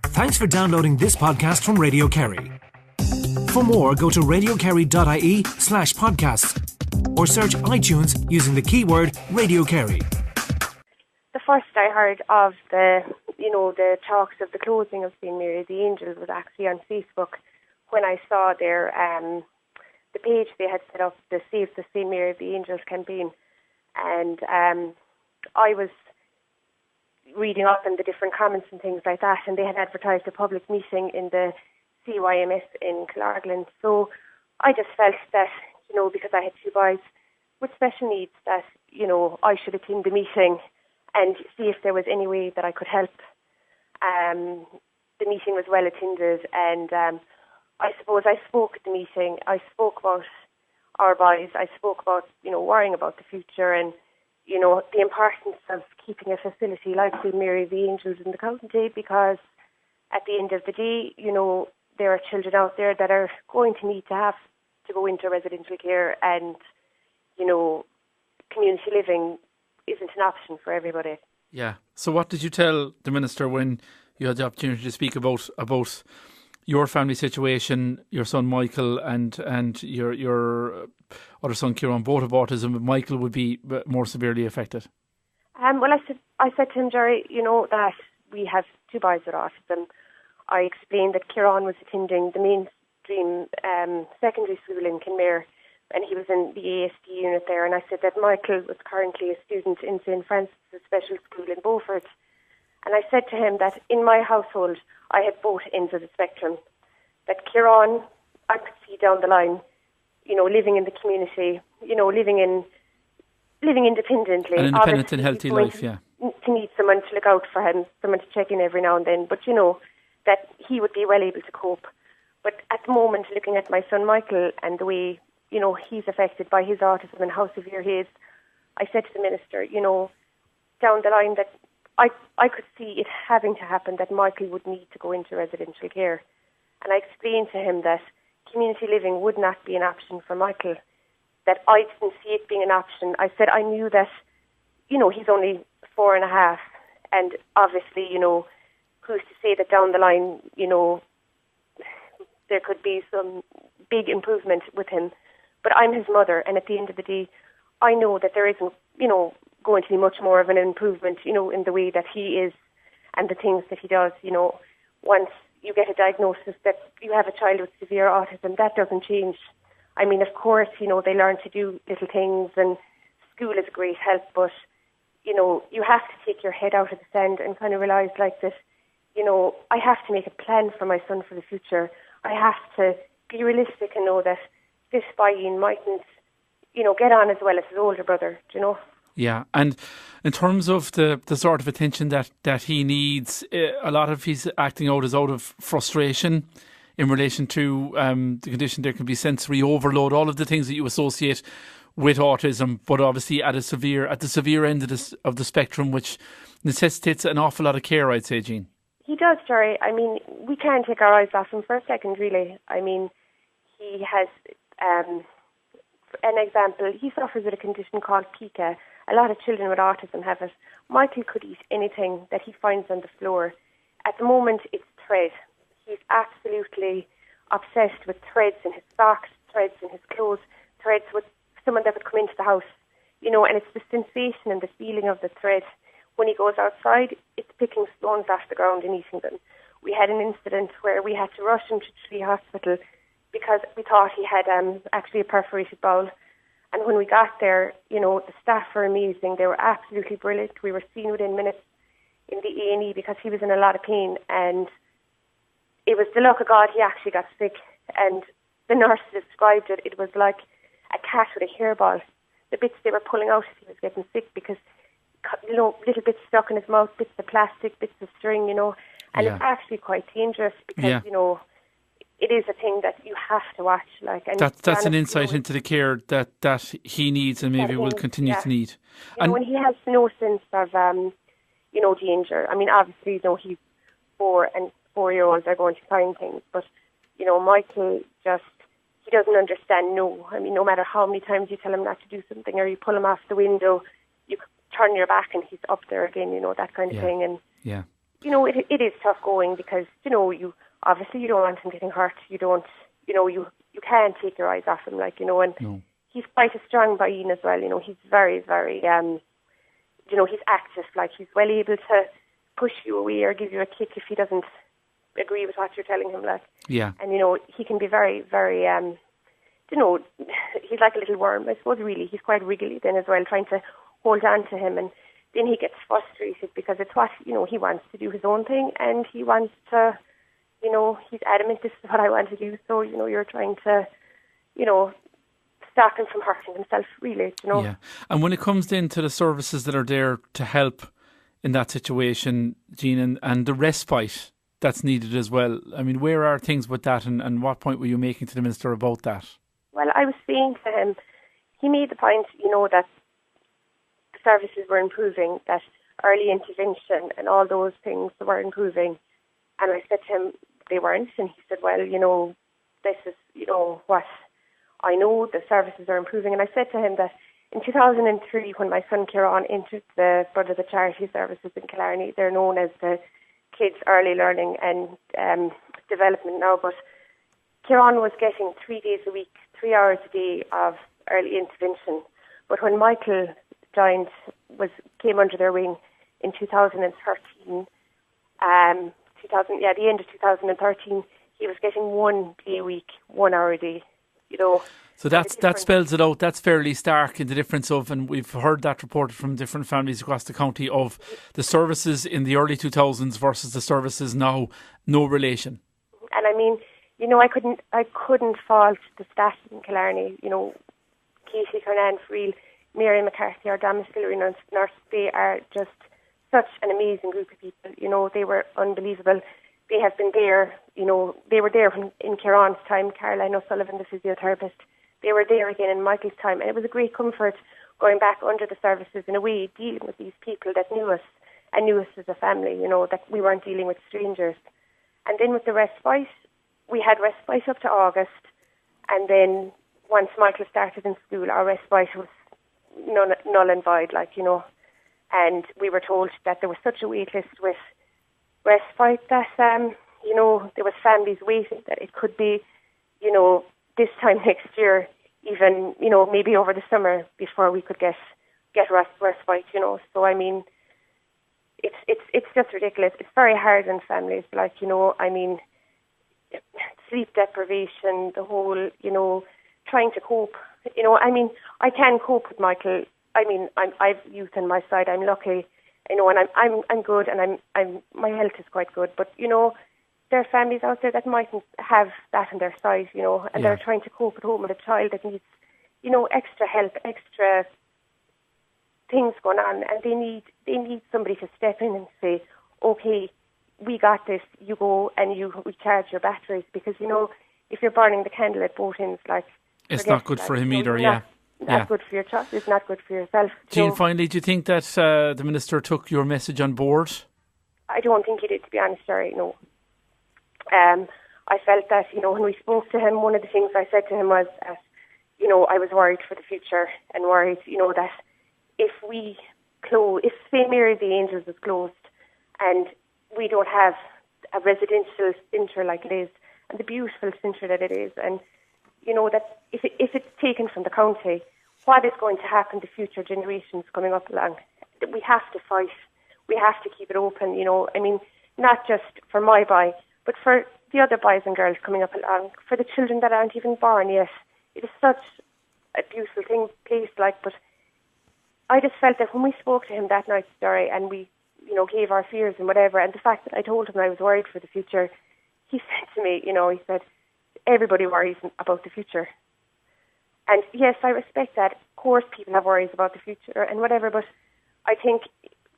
Thanks for downloading this podcast from Radio Kerry. For more, go to radiokerry.ie/podcasts or search iTunes using the keyword Radio Kerry. The first I heard of the talks of the closing of St. Mary the Angels was actually on Facebook when I saw their the page they had set up, the Save the St. Mary the Angels campaign, and I was reading up on the different comments and things like that, and they had advertised a public meeting in the CYMS in Clargland. So I just felt that, because I had two boys with special needs, that, I should attend the meeting and see if there was any way that I could help. The meeting was well attended, and I suppose I spoke at the meeting. I spoke about our boys. I spoke about, worrying about the future and, the importance of keeping a facility like St. Mary the Angels in the county, because at the end of the day, there are children out there that are going to need to have to go into residential care, and, community living isn't an option for everybody. Yeah. So what did you tell the Minister when you had the opportunity to speak about your family situation, your son Michael and your other son Kieran, both of autism, but Michael would be more severely affected? Well, I said to him, Jerry, that we have two boys with autism. I explained that Kieran was attending the mainstream secondary school in Kenmare, and he was in the ASD unit there. And I said that Michael was currently a student in St. Francis Special School in Beaufort. And I said to him that in my household, I had both ends of the spectrum. That Kieran, I could see down the line, living in the community, living independently. An independent and healthy life, yeah. To need someone to look out for him, someone to check in every now and then. But, that he would be well able to cope. But at the moment, looking at my son Michael and the way, he's affected by his autism and how severe he is, I said to the Minister, down the line that I could see it having to happen, that Michael would need to go into residential care. And I explained to him that community living would not be an option for Michael, that I didn't see it being an option. I said I knew that, he's only 4.5, and obviously, who's to say that down the line, there could be some big improvement with him. But I'm his mother, and at the end of the day, I know that there isn't, going to be much more of an improvement, in the way that he is and the things that he does. Once you get a diagnosis that you have a child with severe autism, that doesn't change. I mean, of course, they learn to do little things, and school is a great help, but, you have to take your head out of the sand and kind of realise like that, I have to make a plan for my son for the future. I have to be realistic and know that this boy mightn't, get on as well as his older brother, Yeah, and in terms of the sort of attention that he needs, a lot of his acting out is out of frustration in relation to the condition. There can be sensory overload, all of the things that you associate with autism, but obviously at the severe end of the spectrum, which necessitates an awful lot of care, I'd say, Jean. He does, Jerry. I mean, we can't take our eyes off him for a second, really. I mean, he has, an example, he suffers with a condition called pica. A lot of children with autism have it. Michael could eat anything that he finds on the floor. At the moment, it's thread. He's absolutely obsessed with threads in his socks, threads in his clothes, threads with someone that would come into the house, and it's the sensation and the feeling of the thread. When he goes outside, it's picking stones off the ground and eating them. We had an incident where we had to rush him to Tralee Hospital because we thought he had actually a perforated bowel. And when we got there, the staff were amazing. They were absolutely brilliant. We were seen within minutes in the A&E because he was in a lot of pain. And it was the luck of God he actually got sick. And the nurse described it. It was like a cat with a hairball. The bits they were pulling out as he was getting sick because, little bits stuck in his mouth, bits of plastic, bits of string, And it's actually quite dangerous because, it is a thing that you have to watch. And that's an insight into the care that he needs and maybe will continue to need. And when he has no sense of, danger. I mean, obviously, he's 4 and 4-year-olds are going to find things. But, Michael he doesn't understand no. I mean, no matter how many times you tell him not to do something or you pull him off the window, you turn your back and he's up there again, that kind of thing. And it is tough going because, you obviously you don't want him getting hurt. You don't, you can't take your eyes off him, and No. he's quite a strong Bain as well. He's very, very, he's active. He's well able to push you away or give you a kick if he doesn't agree with what you're telling him. Yeah. And he can be very, very, he's like a little worm, I suppose. Really, he's quite wriggly then as well, trying to hold on to him, and then he gets frustrated because it's what he wants to do his own thing, and he wants to, he's adamant, this is what I want to do. So you're trying to, stop him from hurting himself, really. Yeah. And when it comes then to the services that are there to help in that situation, Jean, and the respite that's needed as well. I mean, where are things with that, and what point were you making to the Minister about that? Well, I was saying to him, he made the point, that the services were improving, that early intervention and all those things were improving. And I said to him, they weren't. And he said, well, this is, what I know, the services are improving. And I said to him that in 2003, when my son Kieran entered the Brother of the Charity Services in Killarney, they're known as the Kids Early Learning and Development now, but Kieran was getting 3 days a week, 3 hours a day of early intervention. But when Michael came under their wing in 2013, the end of 2013, he was getting 1 day a week, 1 hour a day. So that spells it out. That's fairly stark in the difference of, and we've heard that reported from different families across the county, of the services in the early 2000s versus the services now, no relation. And I mean, I couldn't fault the staff in Killarney. Katie Kernan Friel, Mary McCarthy, our domiciliary nurse, they are just such an amazing group of people. They were unbelievable. They have been there, they were there in Kieran's time, Caroline O'Sullivan, the physiotherapist. They were there again in Michael's time. And it was a great comfort going back under the services in a way, dealing with these people that knew us and knew us as a family, that we weren't dealing with strangers. And then with the respite, we had respite up to August. And then once Michael started in school, our respite was null and void, And we were told that there was such a wait list with respite that, there was families waiting, that it could be, this time next year, even, maybe over the summer before we could get respite, So, I mean, it's just ridiculous. It's very hard on families, sleep deprivation, the whole, trying to cope. I can cope with Michael. I've youth on my side. I'm lucky, and I'm good, and my health is quite good. But there are families out there that mightn't have that on their side, and they're trying to cope at home with a child that needs, extra help, extra things going on, and they need somebody to step in and say, okay, we got this. You go and you recharge your batteries, because if you're burning the candle at both ends, it's not good for him either. Not good for your child. It's not good for yourself. Jean, finally, do you think that the Minister took your message on board? I don't think he did, to be honest, Jerry, no. I felt that, when we spoke to him, one of the things I said to him was that, I was worried for the future, and worried, that if St. Mary of the Angels is closed and we don't have a residential centre like it is, and the beautiful centre that it is, and, that if it's taken from the county, what is going to happen to future generations coming up along? We have to fight. We have to keep it open, not just for my boy, but for the other boys and girls coming up along, for the children that aren't even born yet. It is such a beautiful place, but I just felt that when we spoke to him that night, Story, and we, gave our fears and whatever, and the fact that I told him I was worried for the future, he said to me, he said, everybody worries about the future. And yes, I respect that. Of course, people have worries about the future and whatever, but I think,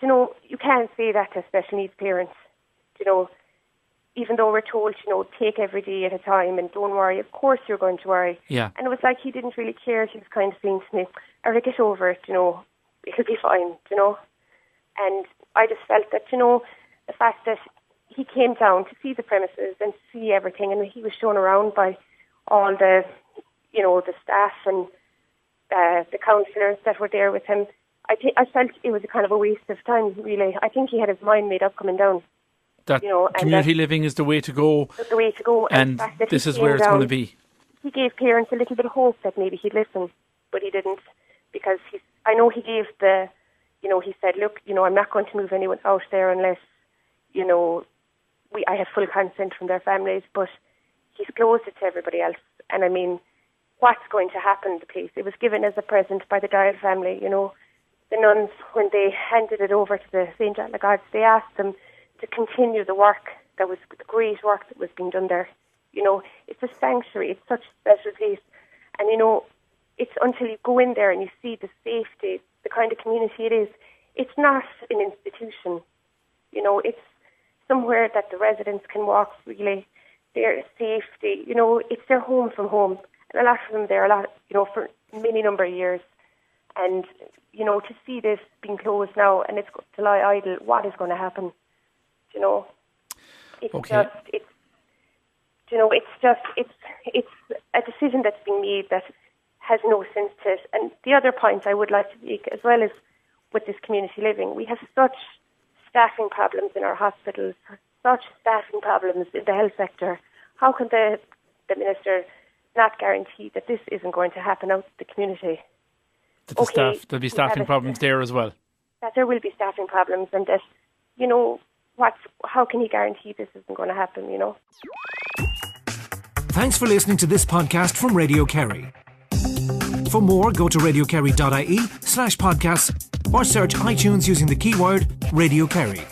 you can't say that to special needs parents, even though we're told, take every day at a time and don't worry. Of course you're going to worry. Yeah. And it was like he didn't really care. He was kind of saying to me, get over it, it'll be fine, And I just felt that, the fact that he came down to see the premises and see everything, and he was shown around by all the, the staff and the counsellors that were there with him. I felt it was a kind of a waste of time, really. I think he had his mind made up coming down. that community living is the way to go. The way to go, and the fact that this is where it's going to be. He gave parents a little bit of hope that maybe he'd listen, but he didn't, because I know he gave he said, look, I'm not going to move anyone out there unless, I have full consent from their families, but he's closed it to everybody else. And I mean, what's going to happen to the place? It was given as a present by the Dial family, The nuns, when they handed it over to the St. John of Gods, they asked them to continue the work, the great work that was being done there. It's a sanctuary, it's such a special place. And, it's until you go in there and you see the safety, the kind of community it is, it's not an institution. It's somewhere that the residents can walk freely. Their safety, it's their home from home. And a lot of them there, for many number of years. And, to see this being closed now and it's to lie idle, what is going to happen? It's okay. It's a decision that's being made that has no sense to it. And the other point I would like to make, as well as with this community living, we have such staffing problems in our hospitals, such staffing problems in the health sector. How can the minister not guarantee that this isn't going to happen out in the community? There'll be staffing problems there as well. That there will be staffing problems, and that, how can he guarantee this isn't going to happen, Thanks for listening to this podcast from Radio Kerry. For more, go to radiokerry.ie/podcasts or search iTunes using the keyword Radio Kerry.